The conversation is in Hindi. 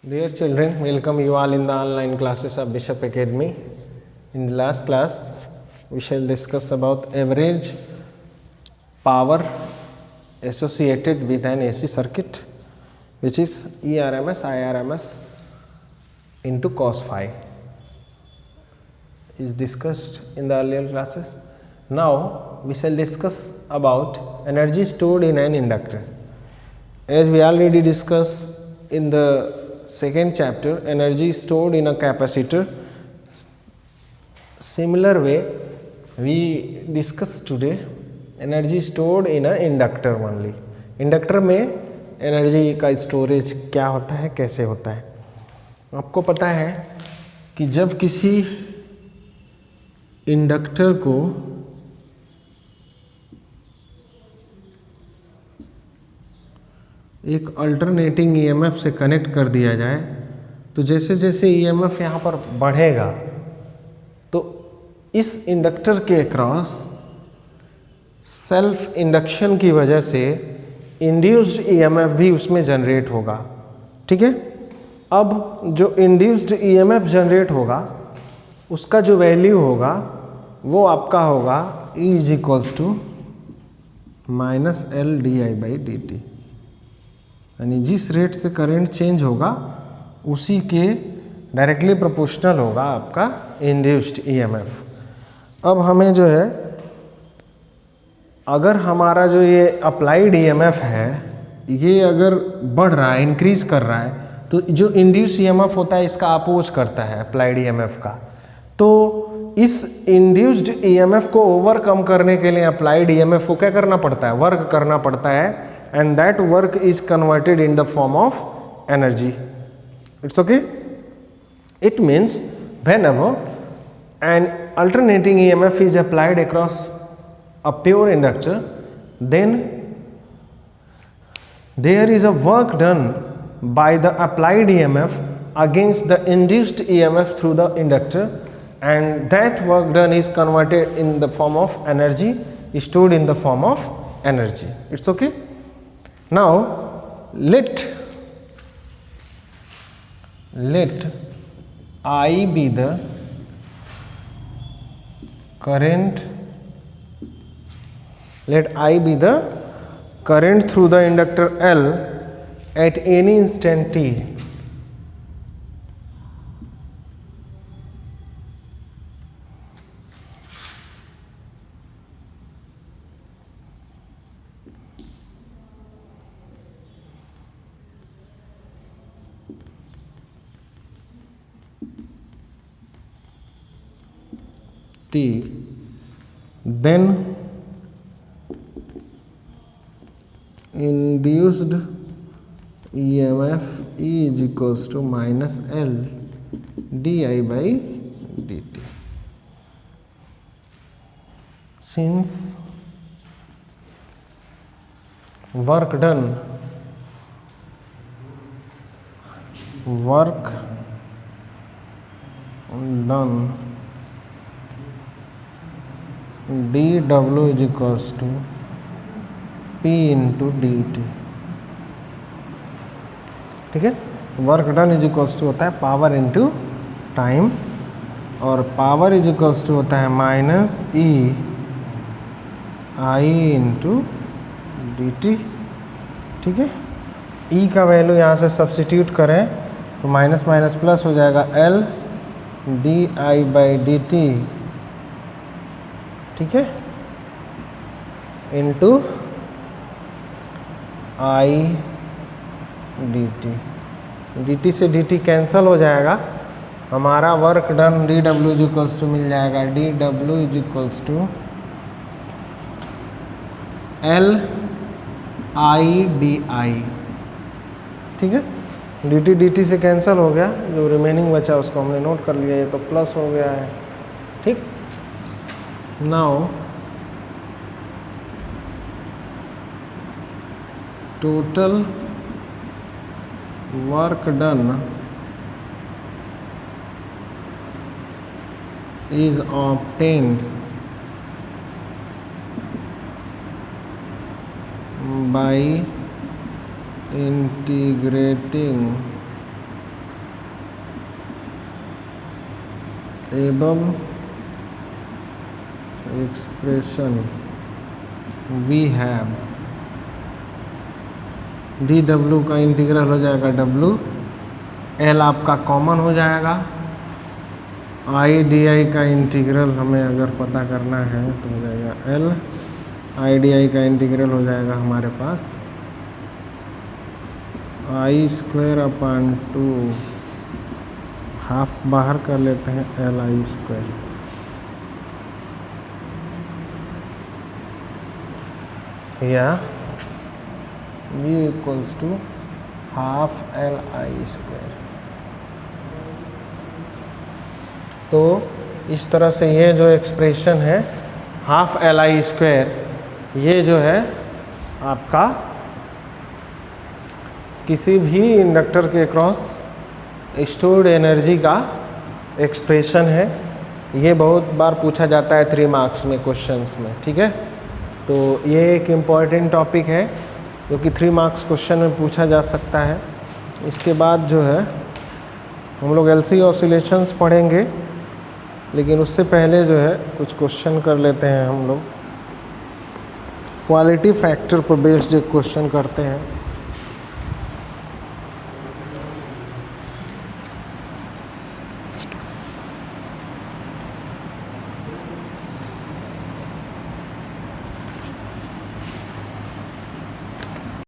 Dear children, welcome you all in the online classes of Bishop Academy. In the last class, we shall discuss about average power associated with an AC circuit, which is ERMS, IRMS into cos phi, is discussed in the earlier classes. Now, we shall discuss about energy stored in an inductor. As we already discussed in the second chapter, energy stored in a capacitor. Similar way, we discuss today energy stored in a inductor only. Inductor में एनर्जी का स्टोरेज क्या होता है, कैसे होता है? आपको पता है कि जब किसी इंडक्टर को एक अल्टरनेटिंग ईएमएफ से कनेक्ट कर दिया जाए तो जैसे जैसे ईएमएफ यहाँ पर बढ़ेगा तो इस इंडक्टर के अक्रॉस सेल्फ इंडक्शन की वजह से इंड्यूस्ड ईएमएफ भी उसमें जनरेट होगा। ठीक है, अब जो इंड्यूस्ड ईएमएफ जनरेट होगा उसका जो वैल्यू होगा वो आपका होगा E is equals to minus L D I by D t, यानी जिस रेट से करंट चेंज होगा उसी के डायरेक्टली प्रोपोर्शनल होगा आपका इंड्यूस्ड ईएमएफ। अब हमें जो है, अगर हमारा जो ये अप्लाइड ईएमएफ है ये अगर बढ़ रहा है, इंक्रीज कर रहा है, तो जो इंड्यूस ईएमएफ होता है इसका अपोज करता है अप्लाइड ईएमएफ का। तो इस इंड्यूस्ड ईएमएफ को ओवरकम करने के लिए अप्लाइड ईएमएफ को क्या करना पड़ता है, वर्क करना पड़ता है, and that work is converted in the form of energy. It's okay. It means whenever an alternating EMF is applied across a pure inductor, then there is a work done by the applied EMF against the induced EMF through the inductor, and that work done is converted in the form of energy, is stored in the form of energy. It's okay. Now let I be the current, let I be the current through the inductor L at any instant t. Then induced EMF E is equals to minus L di by dt. Since work done dw is equals to p into dt. ठीक है, work done is equals to होता है पावर इंटू टाइम, और पावर इज इक्वल्स टू होता है minus e i into d T. ठीक है, ई का वैल्यू यहाँ से सब्सिट्यूट करें तो माइनस माइनस प्लस हो जाएगा L D I by D T. ठीक है, into I D T, D T से डी टी कैंसल हो जाएगा, हमारा work done D W is equals to मिल जाएगा D W is equals to L I D I. ठीक है, डी टी से कैंसल हो गया, जो रिमेनिंग बचा उसको हमने नोट कर लिया, ये तो प्लस हो गया है। ठीक, now total work done is obtained by integrating above expression we have, d डब्ल्यू का इंटीग्रल हो जाएगा डब्ल्यू, एल आपका कॉमन हो जाएगा, आई डी आई का इंटीग्रल हमें अगर पता करना है तो हो जाएगा एल, आई डी आई का इंटीग्रल हो जाएगा हमारे पास आई स्क्वायर अपान 2, हाफ बाहर कर लेते हैं, एल आई स्क्वायर, या v equals to half L I square. तो इस तरह से ये जो एक्सप्रेशन है हाफ एल आई स्क्वायर, ये जो है आपका किसी भी इंडक्टर के क्रॉस स्टोर्ड एनर्जी का एक्सप्रेशन है। ये बहुत बार पूछा जाता है 3 मार्क्स में क्वेश्चंस में, ठीक है। तो ये एक इम्पॉर्टेंट टॉपिक है जो कि 3 मार्क्स क्वेश्चन में पूछा जा सकता है। इसके बाद जो है हम लोग एलसी ऑसिलेशंस पढ़ेंगे, लेकिन उससे पहले जो है कुछ क्वेश्चन कर लेते हैं हम लोग। क्वालिटी फैक्टर पर बेस्ड एक क्वेश्चन करते हैं।